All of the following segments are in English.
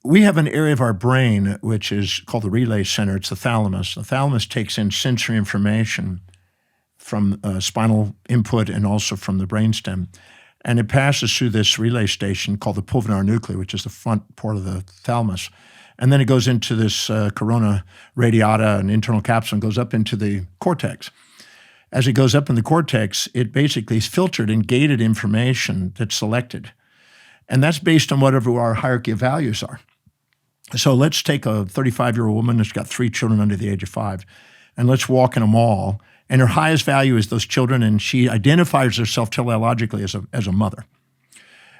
we have an area of our brain which is called the relay center. It's the thalamus. The thalamus takes in sensory information from spinal input and also from the brainstem. And it passes through this relay station called the pulvinar nuclei, which is the front part of the thalamus. And then it goes into this corona radiata, an internal capsule, and goes up into the cortex. As it goes up in the cortex, it basically is filtered and gated information that's selected. And that's based on whatever our hierarchy of values are. So let's take a 35-year-old woman that's got 3 children under the age of 5, and let's walk in a mall, and her highest value is those children, and she identifies herself teleologically as a mother.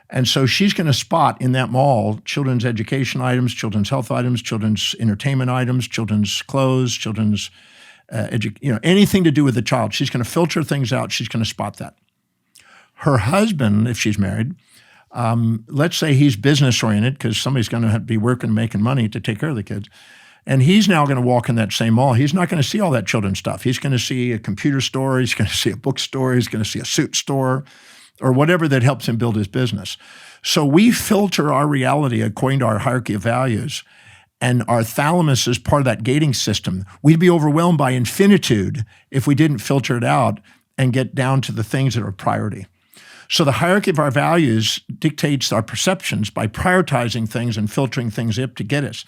And so she's going to spot in that mall children's education items, children's health items, children's entertainment items, children's clothes, children's anything to do with the child. She's going to filter things out. She's going to spot that. Her husband, if she's married, let's say he's business-oriented because somebody's going to have to be working, making money to take care of the kids. And he's now going to walk in that same mall. He's not going to see all that children's stuff. He's going to see a computer store. He's going to see a bookstore. He's going to see a suit store or whatever that helps him build his business. So we filter our reality according to our hierarchy of values. And our thalamus is part of that gating system. We'd be overwhelmed by infinitude if we didn't filter it out and get down to the things that are priority. So the hierarchy of our values dictates our perceptions by prioritizing things and filtering things up to get us.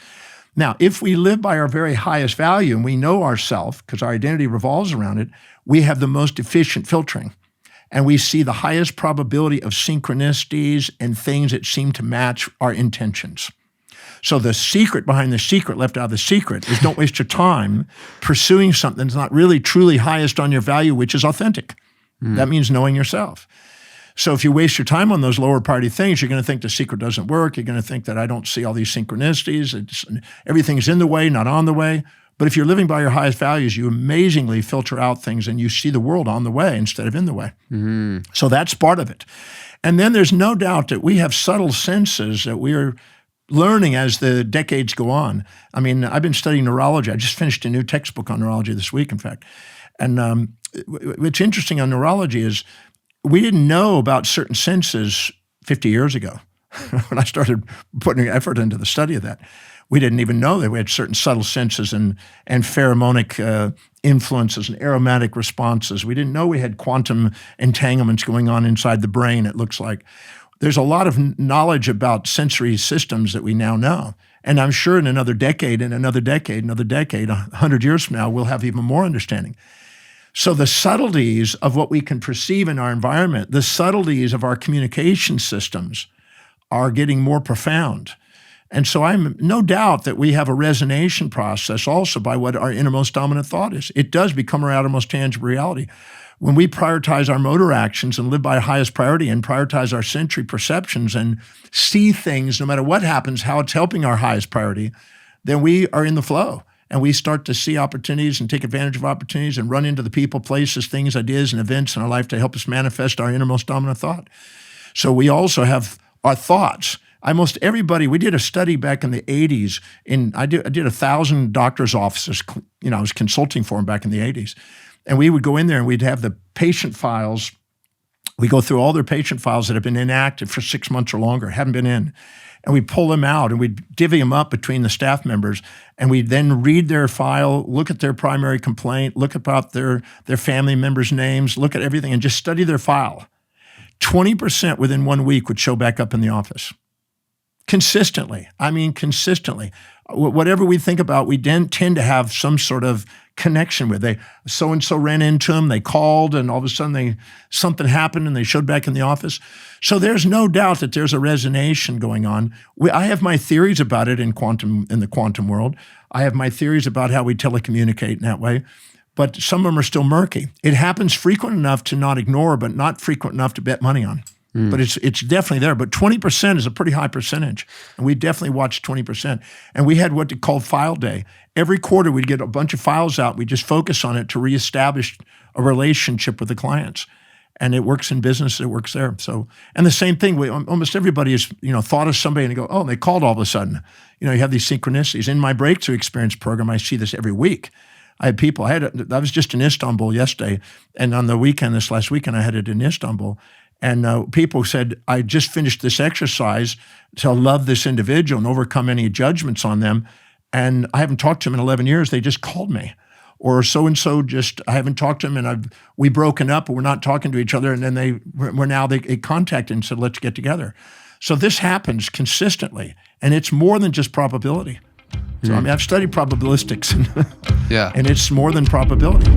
Now, if we live by our very highest value and we know ourselves, because our identity revolves around it, we have the most efficient filtering. And we see the highest probability of synchronicities and things that seem to match our intentions. So the secret behind the secret, left out of the secret, is don't waste your time pursuing something that's not really truly highest on your value, which is authentic. That means knowing yourself. So if you waste your time on those lower priority things, you're going to think the secret doesn't work. You're going to think that I don't see all these synchronicities. Everything's in the way, not on the way. But if you're living by your highest values, you amazingly filter out things and you see the world on the way instead of in the way. So that's part of it. And then there's no doubt that we have subtle senses that we're learning as the decades go on. I mean, I've been studying neurology. I just finished a new textbook on neurology this week, in fact. And what's interesting on neurology is we didn't know about certain senses 50 years ago when I started putting effort into the study of that. We didn't even know that we had certain subtle senses and pheromonic influences and aromatic responses. We didn't know we had quantum entanglements going on inside the brain, it looks like. There's a lot of knowledge about sensory systems that we now know. And I'm sure in another decade, 100 years from now, we'll have even more understanding. So the subtleties of what we can perceive in our environment, the subtleties of our communication systems are getting more profound. And so I'm no doubt that we have a resonation process also by what our innermost dominant thought is. It does become our outermost tangible reality. When we prioritize our motor actions and live by highest priority and prioritize our sensory perceptions and see things, no matter what happens, how it's helping our highest priority, then we are in the flow. And we start to see opportunities and take advantage of opportunities and run into the people, places, things, ideas, and events in our life to help us manifest our innermost dominant thought. So we also have our thoughts. Almost everybody, we did a study back in the 80s. I did 1,000 doctors' offices. I was consulting for them back in the 80s. And we would go in there and we'd have the patient files. We go through all their patient files that have been inactive for 6 months or longer, haven't been in. And we'd pull them out and we'd divvy them up between the staff members. And we'd then read their file, look at their primary complaint, look about their family members' names, look at everything and just study their file. 20% within 1 week would show back up in the office. Consistently. I mean, consistently. Whatever we think about, we tend to have some sort of connection with. So-and-so ran into them, they called, and all of a sudden something happened and they showed back in the office. So there's no doubt that there's a resonation going on. I have my theories about it in the quantum world. I have my theories about how we telecommunicate in that way, but some of them are still murky. It happens frequent enough to not ignore, but not frequent enough to bet money on. But it's definitely there. But 20% is a pretty high percentage. And we definitely watched 20%. And we had what they called file day. Every quarter we'd get a bunch of files out. We just focus on it to reestablish a relationship with the clients. And it works in business, it works there. So, and the same thing, almost everybody has thought of somebody and they go, oh, they called all of a sudden. You have these synchronicities. In my Breakthrough Experience program, I see this every week. I had people, I was just in Istanbul yesterday, and on the weekend, this last weekend, I had it in Istanbul. And people said, I just finished this exercise to love this individual and overcome any judgments on them. And I haven't talked to them in 11 years. They just called me. Or so-and-so I haven't talked to them and we broken up, but we're not talking to each other. And then they contacted and said, let's get together. So this happens consistently. And it's more than just probability. So I mean, I've studied probabilistics and, yeah. and it's more than probability.